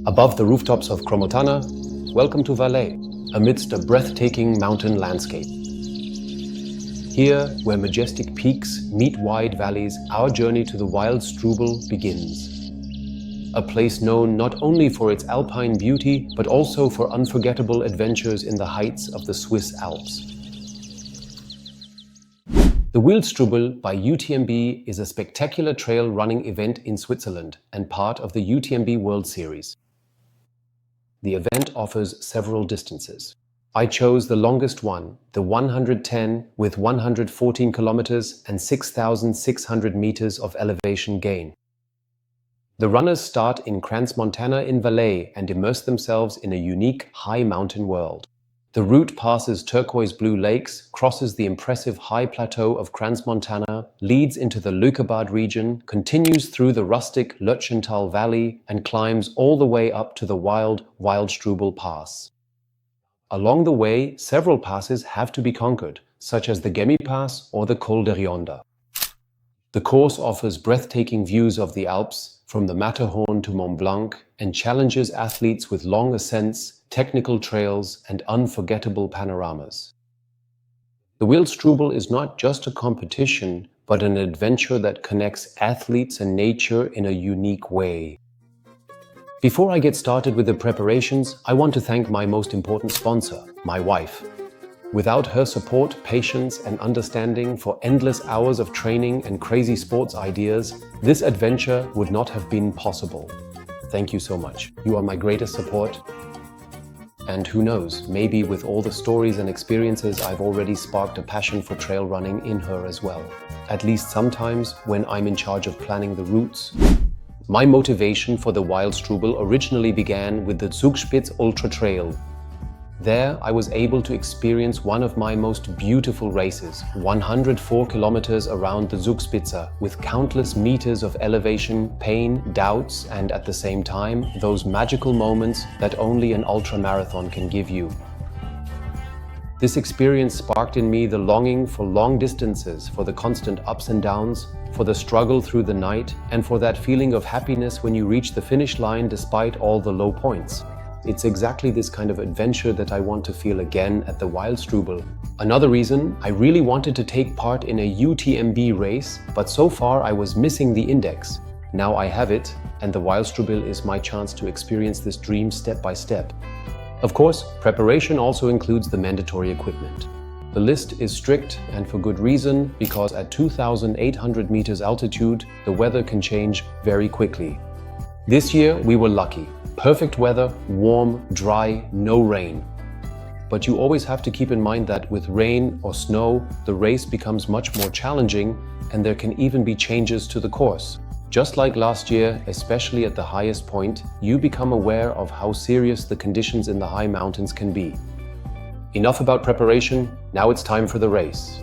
Above the rooftops of Cromotana, welcome to Valais, amidst a breathtaking mountain landscape. Here, where majestic peaks meet wide valleys, our journey to the Wildstrubel begins. A place known not only for its alpine beauty, but also for unforgettable adventures in the heights of the Swiss Alps. The Wildstrubel by UTMB is a spectacular trail running event in Switzerland and part of the UTMB World Series. The event offers several distances. I chose the longest one, the 110, with 114 kilometers and 6,600 meters of elevation gain. The runners start in Crans-Montana in Valais and immerse themselves in a unique high mountain world. The route passes turquoise-blue lakes, crosses the impressive high plateau of Crans-Montana, leads into the Leukerbad region, continues through the rustic Lötschental Valley, and climbs all the way up to the Wildstrubel Pass. Along the way, several passes have to be conquered, such as the Gemmi Pass or the Col de Rionda. The course offers breathtaking views of the Alps, from the Matterhorn to Mont Blanc, and challenges athletes with long ascents, technical trails, and unforgettable panoramas. The Wildstrubel is not just a competition, but an adventure that connects athletes and nature in a unique way. Before I get started with the preparations, I want to thank my most important sponsor, my wife. Without her support, patience, and understanding for endless hours of training and crazy sports ideas, this adventure would not have been possible. Thank you so much. You are my greatest support. And who knows, maybe with all the stories and experiences, I've already sparked a passion for trail running in her as well. At least sometimes when I'm in charge of planning the routes. My motivation for the Wildstrubel originally began with the Zugspitze Ultra Trail. There, I was able to experience one of my most beautiful races, 104 kilometers around the Zugspitze, with countless meters of elevation, pain, doubts, and at the same time, those magical moments that only an ultramarathon can give you. This experience sparked in me the longing for long distances, for the constant ups and downs, for the struggle through the night, and for that feeling of happiness when you reach the finish line despite all the low points. It's exactly this kind of adventure that I want to feel again at the Wildstrubel. Another reason, I really wanted to take part in a UTMB race, but so far I was missing the index. Now I have it, and the Wildstrubel is my chance to experience this dream step by step. Of course, preparation also includes the mandatory equipment. The list is strict, and for good reason, because at 2,800 meters altitude, the weather can change very quickly. This year we were lucky. Perfect weather, warm, dry, no rain. But you always have to keep in mind that with rain or snow, the race becomes much more challenging and there can even be changes to the course. Just like last year, especially at the highest point, you become aware of how serious the conditions in the high mountains can be. Enough about preparation, now it's time for the race.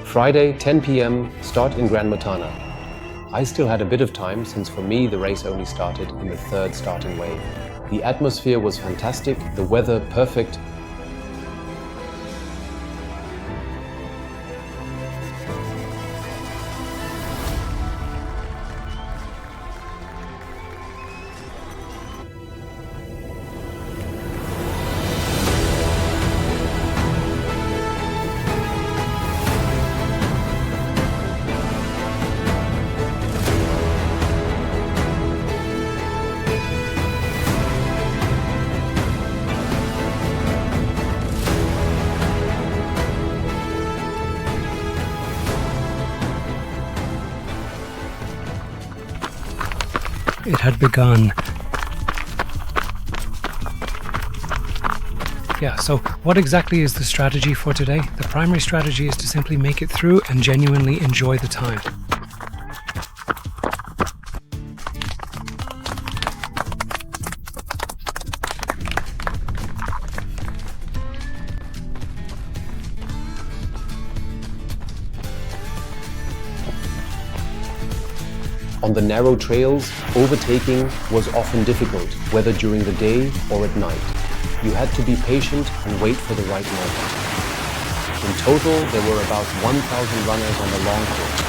Friday, 10 p.m., start in Crans-Montana. I still had a bit of time, since for me the race only started in the third starting wave. The atmosphere was fantastic, the weather perfect. It had begun. Yeah, so what exactly is the strategy for today? The primary strategy is to simply make it through and genuinely enjoy the time. On the narrow trails, overtaking was often difficult, whether during the day or at night. You had to be patient and wait for the right moment. In total, there were about 1,000 runners on the long course.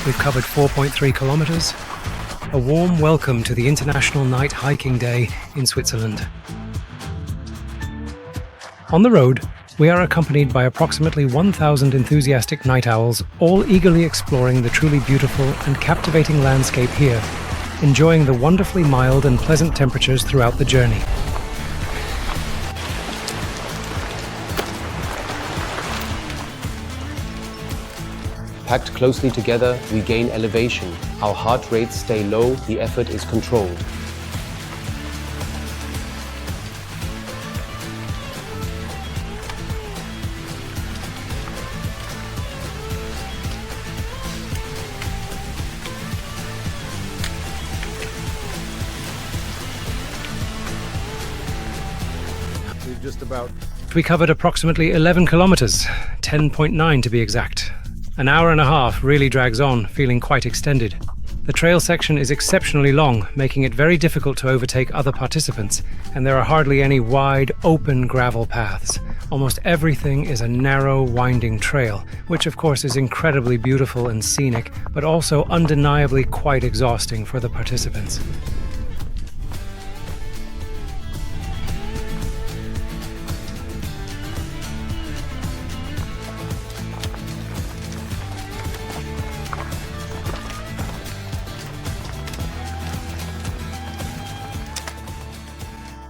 We've covered 4.3 kilometers. A warm welcome to the International Night Hiking Day in Switzerland. On the road, we are accompanied by approximately 1,000 enthusiastic night owls, all eagerly exploring the truly beautiful and captivating landscape here, enjoying the wonderfully mild and pleasant temperatures throughout the journey. Packed closely together, we gain elevation. Our heart rates stay low, the effort is controlled. We covered approximately 11 kilometers, 10.9 to be exact. An hour and a half really drags on, feeling quite extended. The trail section is exceptionally long, making it very difficult to overtake other participants, and there are hardly any wide, open gravel paths. Almost everything is a narrow, winding trail, which of course is incredibly beautiful and scenic, but also undeniably quite exhausting for the participants.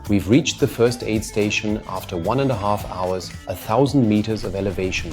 We've reached the first aid station after 1.5 hours, 1,000 meters of elevation.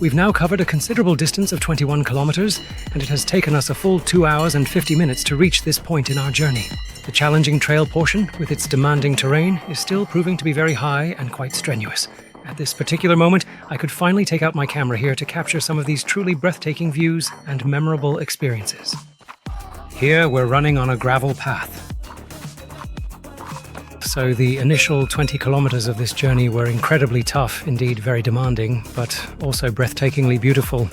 We've now covered a considerable distance of 21 kilometers, and it has taken us a full 2 hours and 50 minutes to reach this point in our journey. The challenging trail portion, with its demanding terrain, is still proving to be very high and quite strenuous. At this particular moment, I could finally take out my camera here to capture some of these truly breathtaking views and memorable experiences. Here we're running on a gravel path. So the initial 20 kilometers of this journey were incredibly tough, indeed very demanding, but also breathtakingly beautiful.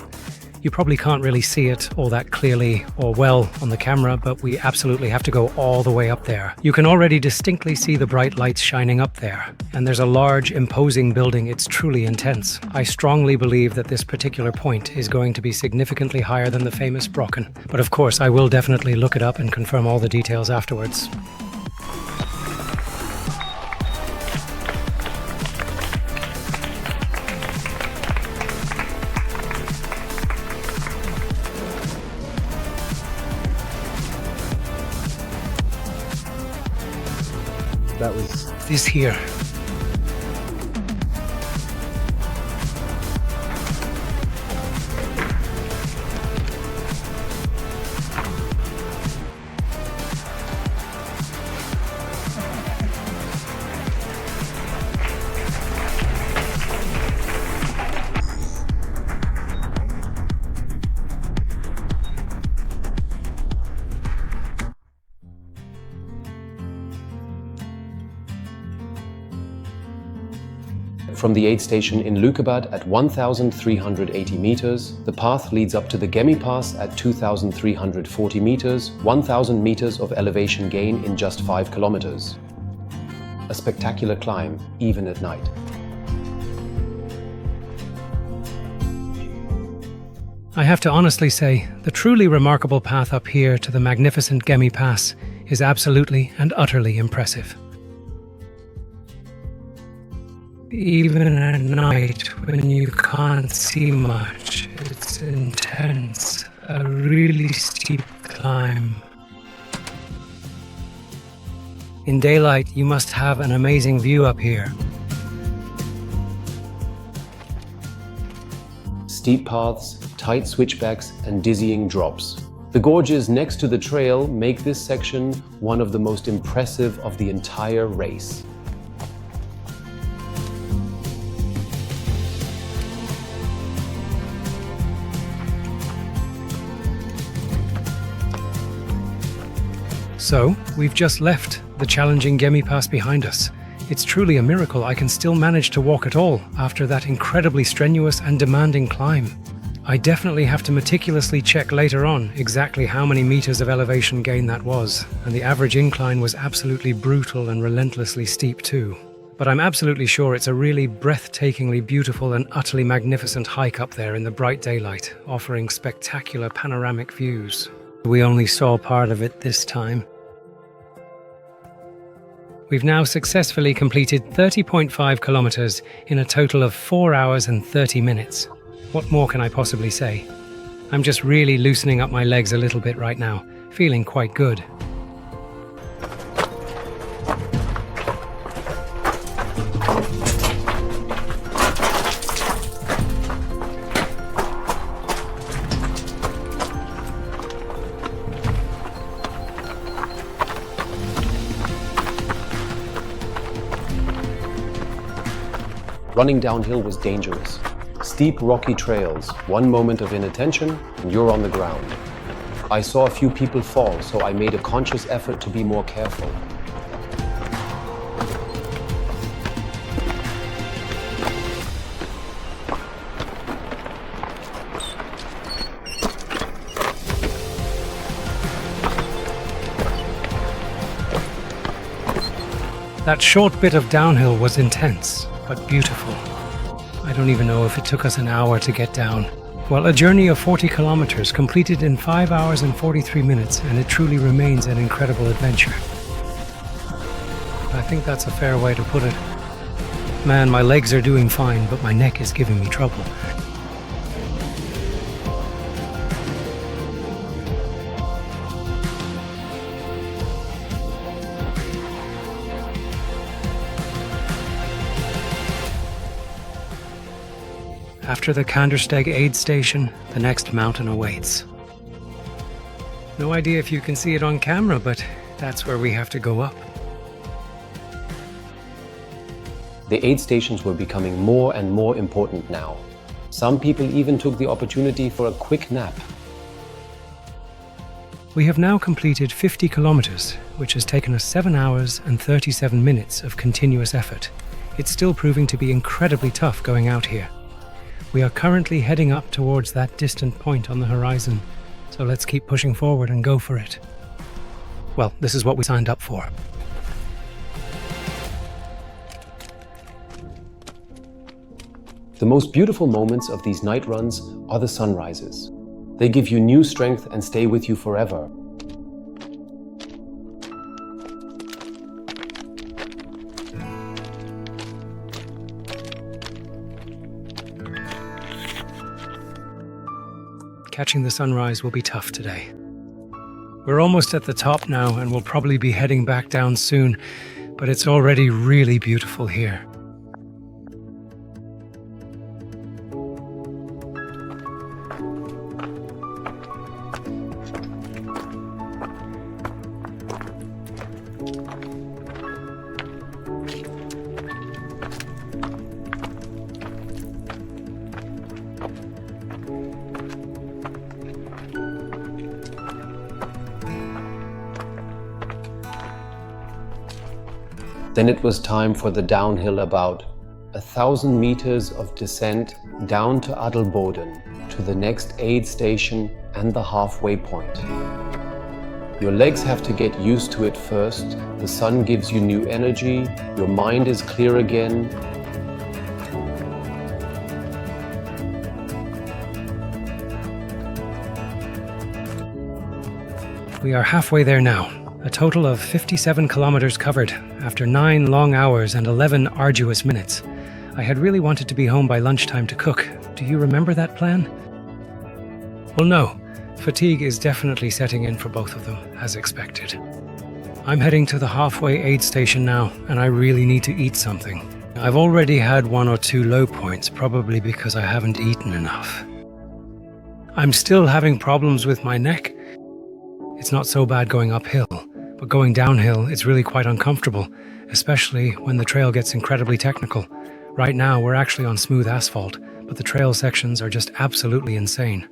You probably can't really see it all that clearly or well on the camera, but we absolutely have to go all the way up there. You can already distinctly see the bright lights shining up there, and there's a large, imposing building. It's truly intense. I strongly believe that this particular point is going to be significantly higher than the famous Brocken, but of course I will definitely look it up and confirm all the details afterwards. That was This here. From the aid station in Lükebad at 1,380 meters, the path leads up to the Gemmi Pass at 2,340 meters, 1,000 meters of elevation gain in just 5 kilometers. A spectacular climb, even at night. I have to honestly say, the truly remarkable path up here to the magnificent Gemmi Pass is absolutely and utterly impressive. Even at night, when you can't see much, it's intense. A really steep climb. In daylight, you must have an amazing view up here. Steep paths, tight switchbacks, and dizzying drops. The gorges next to the trail make this section one of the most impressive of the entire race. So, we've just left the challenging Gemmi Pass behind us. It's truly a miracle I can still manage to walk at all after that incredibly strenuous and demanding climb. I definitely have to meticulously check later on exactly how many meters of elevation gain that was, and the average incline was absolutely brutal and relentlessly steep too. But I'm absolutely sure it's a really breathtakingly beautiful and utterly magnificent hike up there in the bright daylight, offering spectacular panoramic views. We only saw part of it this time. We've now successfully completed 30.5 kilometers in a total of 4 hours and 30 minutes. What more can I possibly say? I'm just really loosening up my legs a little bit right now, feeling quite good. Running downhill was dangerous. Steep, rocky trails, one moment of inattention, and you're on the ground. I saw a few people fall, so I made a conscious effort to be more careful. That short bit of downhill was intense, but beautiful. I don't even know if it took us an hour to get down. Well, a journey of 40 kilometers completed in 5 hours and 43 minutes, and it truly remains an incredible adventure. I think that's a fair way to put it. Man, my legs are doing fine, but my neck is giving me trouble. After the Kandersteg aid station, the next mountain awaits. No idea if you can see it on camera, but that's where we have to go up. The aid stations were becoming more and more important now. Some people even took the opportunity for a quick nap. We have now completed 50 kilometers, which has taken us 7 hours and 37 minutes of continuous effort. It's still proving to be incredibly tough going out here. We are currently heading up towards that distant point on the horizon, so let's keep pushing forward and go for it. Well, this is what we signed up for. The most beautiful moments of these night runs are the sunrises. They give you new strength and stay with you forever. Catching the sunrise will be tough today. We're almost at the top now and we'll probably be heading back down soon, but it's already really beautiful here. Then it was time for the downhill, about 1,000 meters of descent down to Adelboden, to the next aid station and the halfway point. Your legs have to get used to it first. The sun gives you new energy, your mind is clear again. We are halfway there now. A total of 57 kilometers covered after 9 long hours and 11 arduous minutes. I had really wanted to be home by lunchtime to cook. Do you remember that plan? Well, no. Fatigue is definitely setting in for both of them, as expected. I'm heading to the halfway aid station now, and I really need to eat something. I've already had 1 or 2 low points, probably because I haven't eaten enough. I'm still having problems with my neck. It's not so bad going uphill, but going downhill, it's really quite uncomfortable, especially when the trail gets incredibly technical. Right now, we're actually on smooth asphalt, but the trail sections are just absolutely insane.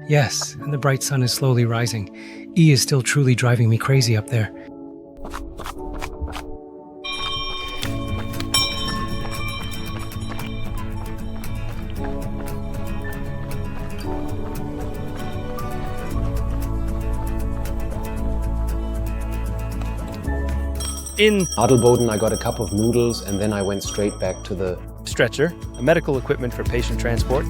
Yes, and the bright sun is slowly rising. E is still truly driving me crazy up there. In Adelboden, I got a cup of noodles and then I went straight back to the stretcher, a medical equipment for patient transport.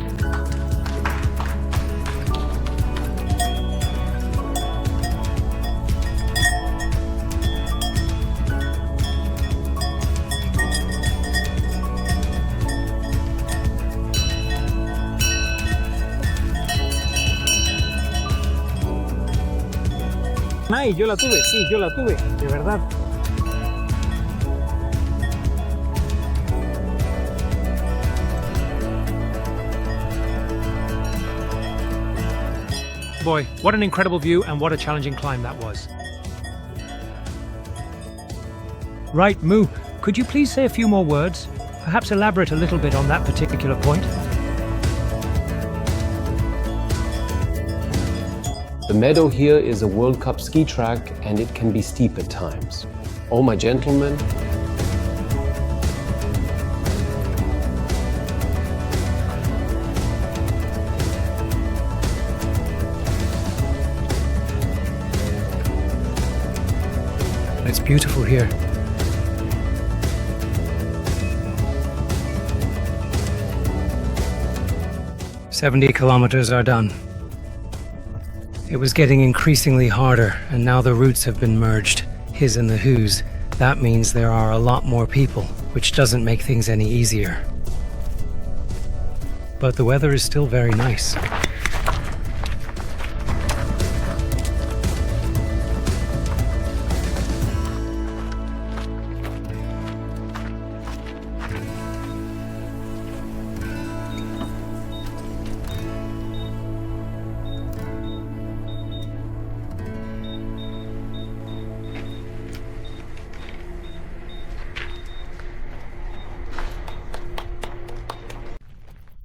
Ay, yo la tuve, sí, yo la tuve, de verdad. Boy, what an incredible view and what a challenging climb that was. Right, Moo, could you please say a few more words? Perhaps elaborate a little bit on that particular point? The meadow here is a World Cup ski track and it can be steep at times. Oh, my gentlemen. It's beautiful here. "70 kilometers are done. It was getting increasingly harder, and now the routes have been merged, his and the whose. That means there are a lot more people, which doesn't make things any easier. But the weather is still very nice.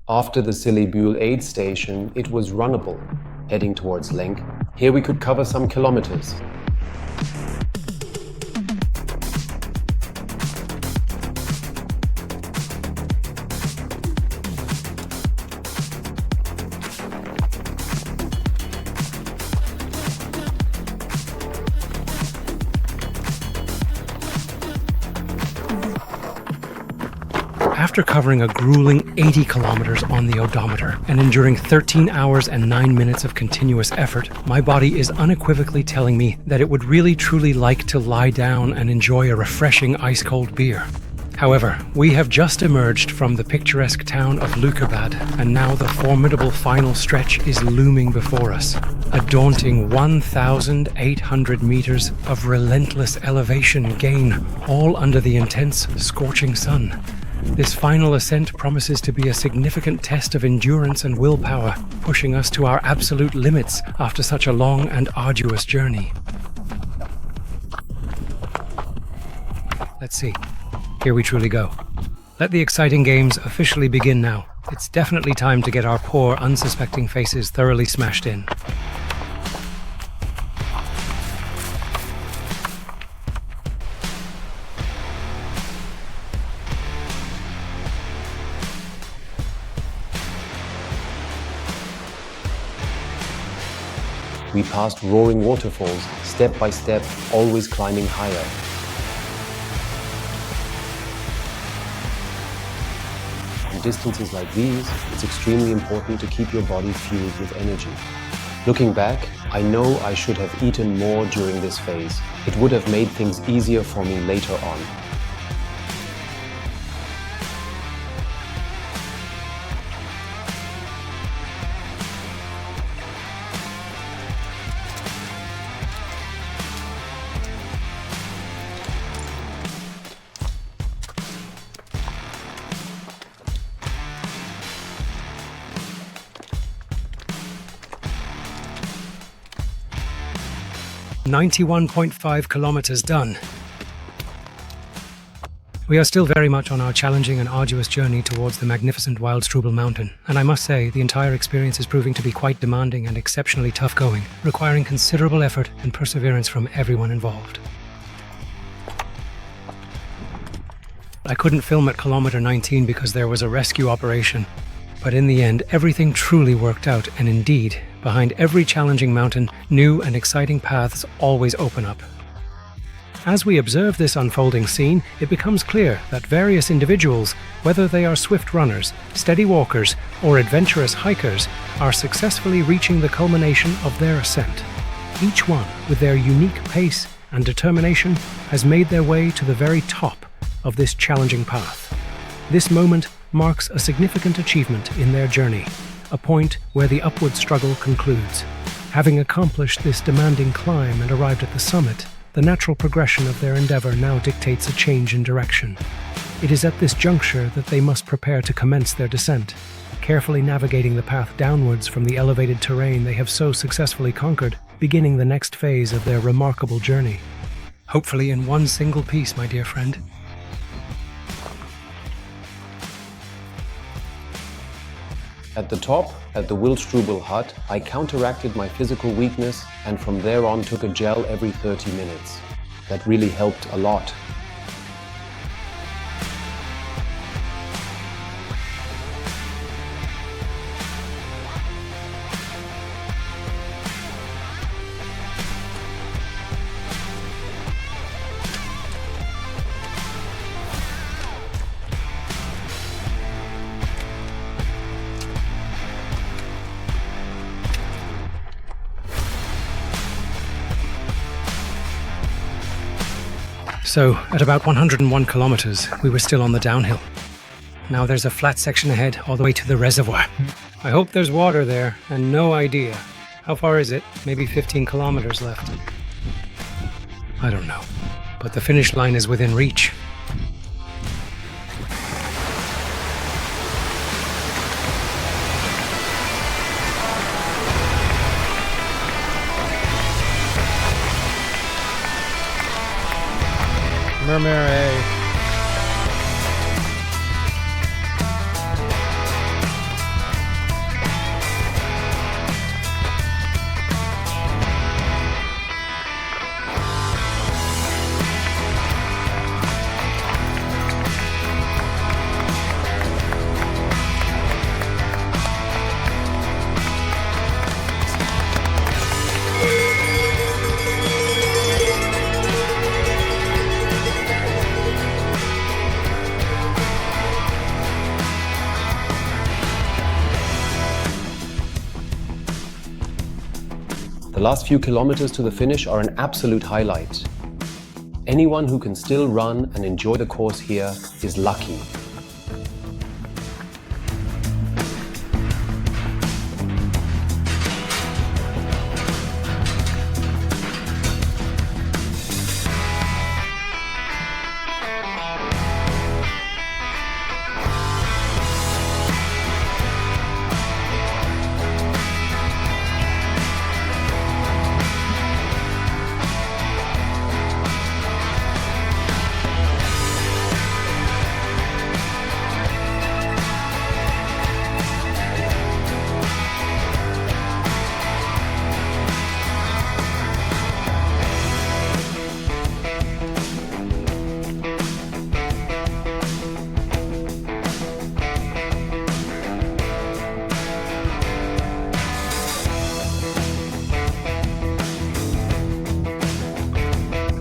After the Silly-Buell aid station, it was runnable, heading towards Lenk. Here we could cover some kilometers. After covering a grueling 80 kilometers on the odometer and enduring 13 hours and 9 minutes of continuous effort, my body is unequivocally telling me that it would really truly like to lie down and enjoy a refreshing ice-cold beer. However, we have just emerged from the picturesque town of Lükerbad, and now the formidable final stretch is looming before us. A daunting 1,800 meters of relentless elevation gain, all under the intense, scorching sun. This final ascent promises to be a significant test of endurance and willpower, pushing us to our absolute limits after such a long and arduous journey. Let's see. Here we truly go. Let the exciting games officially begin now. It's definitely time to get our poor, unsuspecting faces thoroughly smashed in. We passed roaring waterfalls, step by step, always climbing higher. In distances like these, it's extremely important to keep your body fueled with energy. Looking back, I know I should have eaten more during this phase. It would have made things easier for me later on. .5 kilometers done. We are still very much on our challenging and arduous journey towards the magnificent Wildstrubel mountain, and I must say the entire experience is proving to be quite demanding and exceptionally tough going, requiring considerable effort and perseverance from everyone involved. I couldn't film at kilometer 19 because there was a rescue operation, but in the end everything truly worked out, and indeed, behind every challenging mountain, new and exciting paths always open up. As we observe this unfolding scene, it becomes clear that various individuals, whether they are swift runners, steady walkers, or adventurous hikers, are successfully reaching the culmination of their ascent. Each one, with their unique pace and determination, has made their way to the very top of this challenging path. This moment marks a significant achievement in their journey, a point where the upward struggle concludes. Having accomplished this demanding climb and arrived at the summit, the natural progression of their endeavor now dictates a change in direction. It is at this juncture that they must prepare to commence their descent, carefully navigating the path downwards from the elevated terrain they have so successfully conquered, beginning the next phase of their remarkable journey. Hopefully in one single piece, my dear friend. At the top, at the Wildstrubel hut, I counteracted my physical weakness and from there on took a gel every 30 minutes. That really helped a lot. So, at about 101 kilometers, we were still on the downhill. Now there's a flat section ahead all the way to the reservoir. I hope there's water there, and no idea. How far is it? Maybe 15 kilometers left. I don't know, but the finish line is within reach. Murmure. The last few kilometers to the finish are an absolute highlight. Anyone who can still run and enjoy the course here is lucky.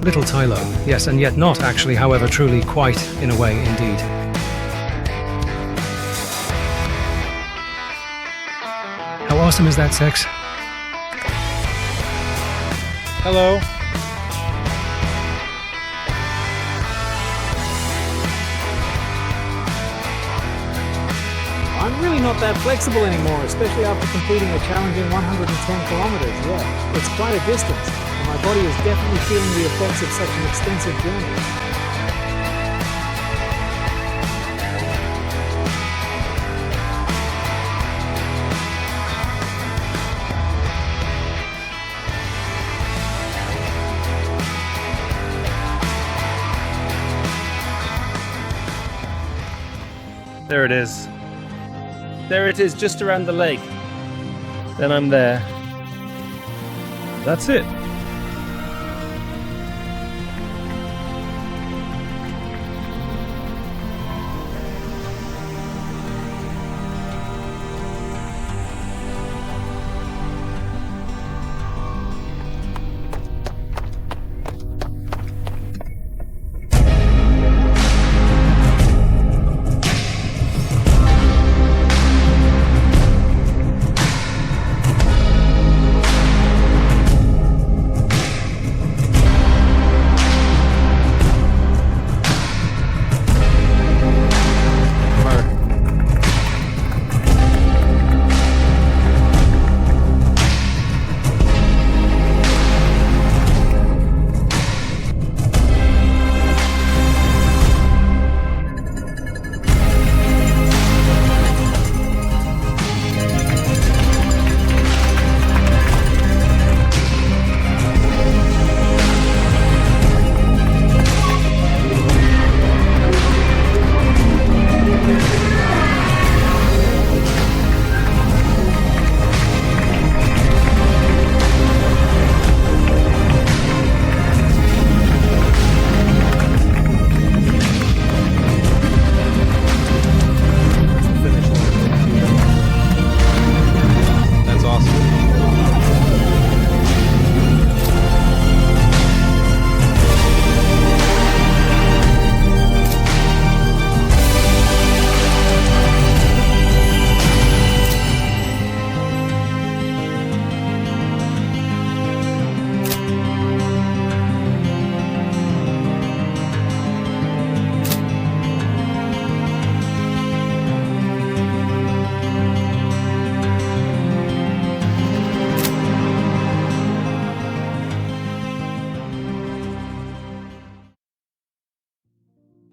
Little Tylo, yes, and yet not actually, however, truly quite, in a way, indeed. How awesome is that, Sex? Hello. I'm really not that flexible anymore, especially after completing a challenging 110 kilometers. Yeah, it's quite a distance, and my body is definitely feeling the effects of such an extensive journey. There it is. There it is, just around the lake. Then I'm there. That's it.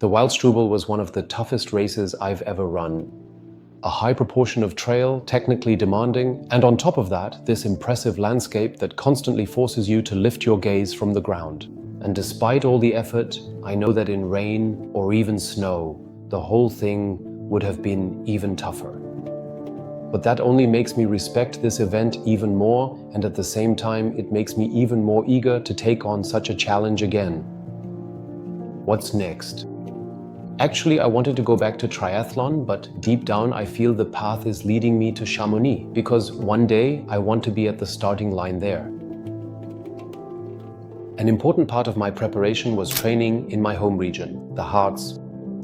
The Wildstrubel was one of the toughest races I've ever run. A high proportion of trail, technically demanding, and on top of that, this impressive landscape that constantly forces you to lift your gaze from the ground. And despite all the effort, I know that in rain or even snow, the whole thing would have been even tougher. But that only makes me respect this event even more, and at the same time, it makes me even more eager to take on such a challenge again. What's next? Actually, I wanted to go back to triathlon, but deep down I feel the path is leading me to Chamonix, because one day I want to be at the starting line there. An important part of my preparation was training in my home region, the Harz.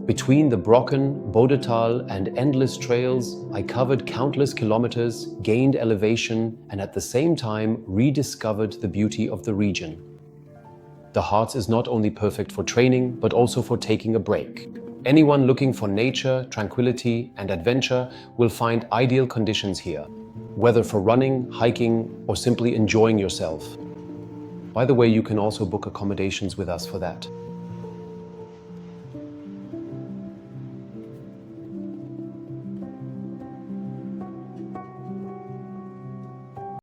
Between the Brocken, Bodetal and endless trails, I covered countless kilometers, gained elevation, and at the same time rediscovered the beauty of the region. The Harz is not only perfect for training, but also for taking a break. Anyone looking for nature, tranquility, and adventure will find ideal conditions here, whether for running, hiking, or simply enjoying yourself. By the way, you can also book accommodations with us for that.